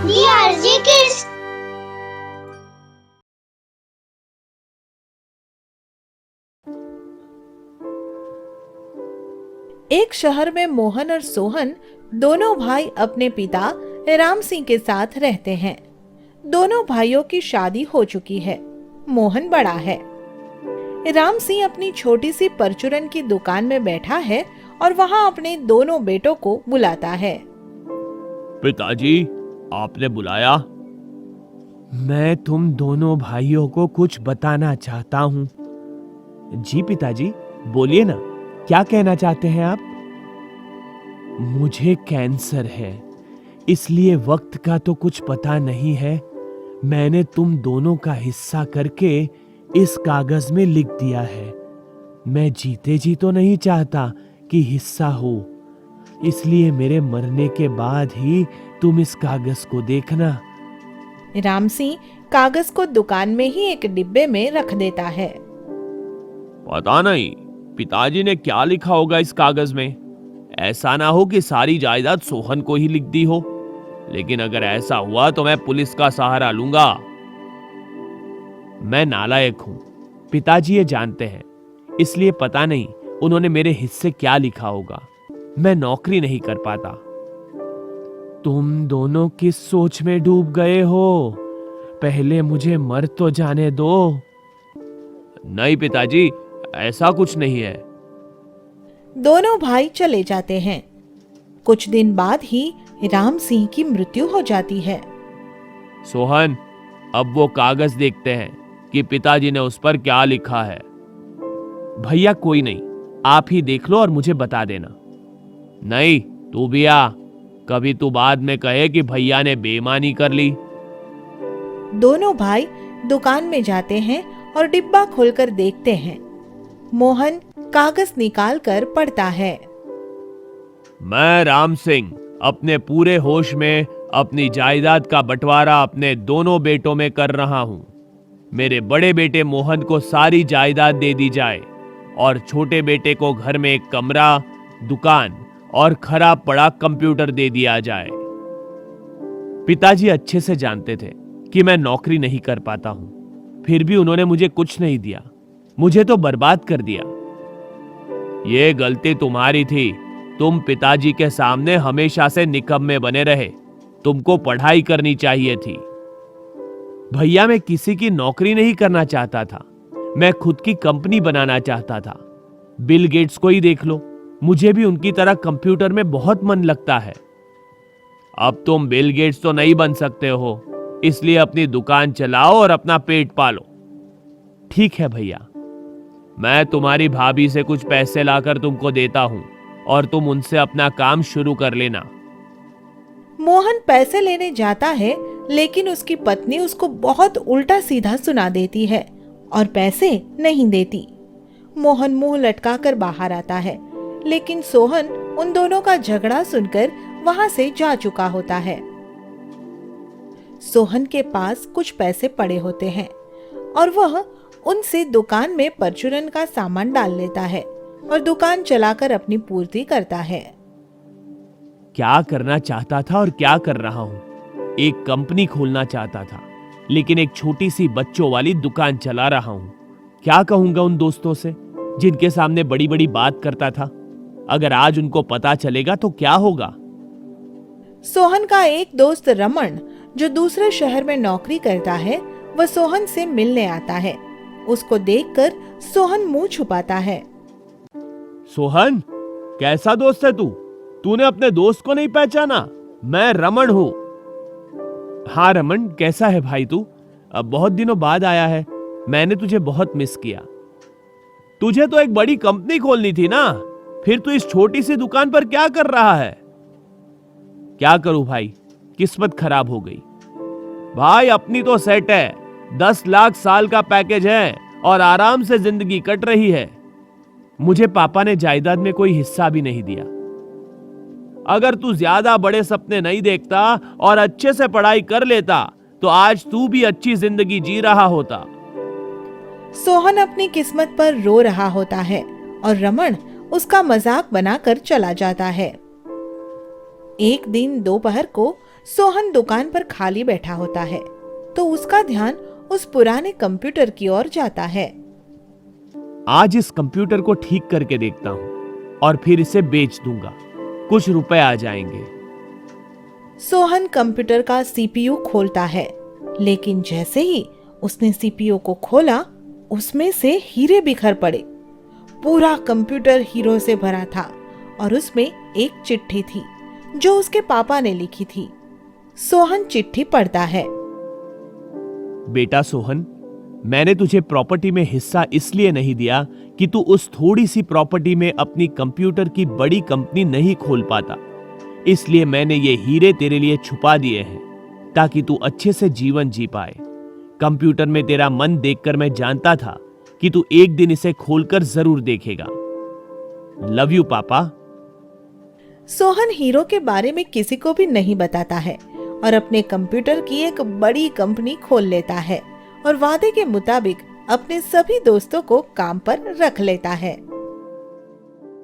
DRG Kids। एक शहर में मोहन और सोहन दोनों भाई अपने पिता राम सिंह के साथ रहते हैं। दोनों भाइयों की शादी हो चुकी है। मोहन बड़ा है। राम सिंह अपनी छोटी सी परचूरन की दुकान में बैठा है और वहाँ अपने दोनों बेटों को बुलाता है। पिताजी, आपने बुलाया? मैं तुम दोनों भाइयों को कुछ बताना चाहता हूँ। जी पिताजी, बोलिए ना, क्या कहना चाहते हैं आप? मुझे कैंसर है, इसलिए वक्त का तो कुछ पता नहीं है। मैंने तुम दोनों का हिस्सा करके इस कागज में लिख दिया है। मैं जीते जी तो नहीं चाहता कि हिस्सा हो, इसलिए मेरे मरने के बाद ही तुम इस कागज को देखना। राम सिंह कागज को दुकान में ही एक डिब्बे में रख देता है। पता नहीं पिताजी ने क्या लिखा होगा इस कागज में। ऐसा ना हो कि सारी जायदाद सोहन को ही लिख दी हो, लेकिन अगर ऐसा हुआ तो मैं पुलिस का सहारा लूंगा। मैं नालायक हूं, पिताजी ये जानते हैं, इसलिए पता नहीं उन्होंने मेरे हिस्से क्या लिखा होगा। मैं नौकरी नहीं कर पाता। तुम दोनों किस सोच में डूब गए हो? पहले मुझे मर तो जाने दो। नहीं पिताजी, ऐसा कुछ नहीं है। दोनों भाई चले जाते हैं। कुछ दिन बाद ही राम सिंह की मृत्यु हो जाती है। सोहन, अब वो कागज देखते हैं कि पिताजी ने उस पर क्या लिखा है। भैया कोई नहीं, आप ही देख लो और मुझे बता देना। नहीं, तू भी आ, कभी तू बाद में कहे कि भैया ने बेईमानी कर ली। दोनों भाई दुकान में जाते हैं और डिब्बा खोलकर देखते हैं। मोहन कागज निकालकर पढ़ता है। मैं राम सिंह अपने पूरे होश में अपनी जायदाद का बंटवारा अपने दोनों बेटों में कर रहा हूं। मेरे बड़े बेटे मोहन को सारी जायदाद दे दी जाए और छोटे बेटे को घर में एक कमरा, दुकान और खराब पड़ा कंप्यूटर दे दिया जाए। पिताजी अच्छे से जानते थे कि मैं नौकरी नहीं कर पाता हूं, फिर भी उन्होंने मुझे कुछ नहीं दिया। मुझे तो बर्बाद कर दिया। ये गलती तुम्हारी थी। तुम पिताजी के सामने हमेशा से निकम्मे बने रहे। तुमको पढ़ाई करनी चाहिए थी। भैया, मैं किसी की नौकरी नहीं करना चाहता था। मैं खुद की कंपनी बनाना चाहता था। बिल गेट्स को ही देख लो, मुझे भी उनकी तरह कंप्यूटर में बहुत मन लगता है। अब तुम बिल गेट्स तो नहीं बन सकते हो, इसलिए अपनी दुकान चलाओ और अपना पेट पालो। ठीक है भैया, मैं तुम्हारी भाभी से कुछ पैसे लाकर तुमको देता हूं और तुम उनसे अपना काम शुरू कर लेना। मोहन पैसे लेने जाता है, लेकिन उसकी पत्नी उसको बहुत उल्टा सीधा सुना देती है और पैसे नहीं देती। मोहन मुंह लटकाकर बाहर आता है, लेकिन सोहन उन दोनों का झगड़ा सुनकर वहां से जा चुका होता है। सोहन के पास कुछ पैसे पड़े होते हैं और वह उनसे दुकान में परचूरन का सामान डाल लेता है और दुकान चलाकर अपनी पूर्ति करता है। क्या करना चाहता था और क्या कर रहा हूं? एक कंपनी खोलना चाहता था, लेकिन एक छोटी सी बच्चों वाली दुकान चला रहा हूं। क्या कहूंगा उन दोस्तों से जिनके सामने बड़ी बड़ी बात करता था? अगर आज उनको पता चलेगा तो क्या होगा? सोहन का एक दोस्त रमन, जो दूसरे शहर में नौकरी करता है, वह सोहन से मिलने आता है। उसको देखकर सोहन मुंह छुपाता है। सोहन, कैसा दोस्त है तू? तूने अपने दोस्त को नहीं पहचाना? मैं रमन हूं। हाँ रमन, कैसा है भाई तू? अब बहुत दिनों बाद आया है। मैंने तुझे बहुत मिस किया। तुझे तो एक बड़ी कंपनी खोलनी थी ना, फिर तू इस छोटी सी दुकान पर क्या कर रहा है? क्या करूं भाई, किस्मत खराब हो गई। भाई अपनी तो सेट है, 10 लाख साल का पैकेज है और आराम से जिंदगी कट रही है। मुझे पापा ने जायदाद में कोई हिस्सा भी नहीं दिया। अगर तू ज्यादा बड़े सपने नहीं देखता और अच्छे से पढ़ाई कर लेता तो आज तू भी अच्छी जिंदगी जी रहा होता। सोहन अपनी किस्मत पर रो रहा होता है और रमन उसका मजाक बनाकर चला जाता है। एक दिन दोपहर को सोहन दुकान पर खाली बैठा होता है तो उसका ध्यान उस पुराने कंप्यूटर की ओर जाता है। आज इस कंप्यूटर को ठीक करके देखता हूँ और फिर इसे बेच दूंगा, कुछ रुपए आ जाएंगे। सोहन कंप्यूटर का सीपीयू खोलता है, लेकिन जैसे ही उसने सीपीयू को खोला उसमें से हीरे बिखर पड़े। पूरा कंप्यूटर हीरों से भरा था और उसमें एक चिट्ठी थी जो उसके पापा ने लिखी थी। सोहन चिट्ठी पढ़ता है। बेटा सोहन, मैंने तुझे प्रॉपर्टी में हिस्सा इसलिए नहीं दिया कि तू उस थोड़ी सी प्रॉपर्टी में अपनी कंप्यूटर की बड़ी कंपनी नहीं खोल पाता। इसलिए मैंने ये हीरे तेरे लिए छुपा दिए हैं ताकि तू अच्छे से जीवन जी पाए। कंप्यूटर में तेरा मन देखकर मैं जानता था कि तू एक दिन इसे खोलकर जरूर देखेगा। लव यू पापा। सोहन हीरो के बारे में किसी को भी नहीं बताता है और अपने कंप्यूटर की एक बड़ी कंपनी खोल लेता है और वादे के मुताबिक अपने सभी दोस्तों को काम पर रख लेता है।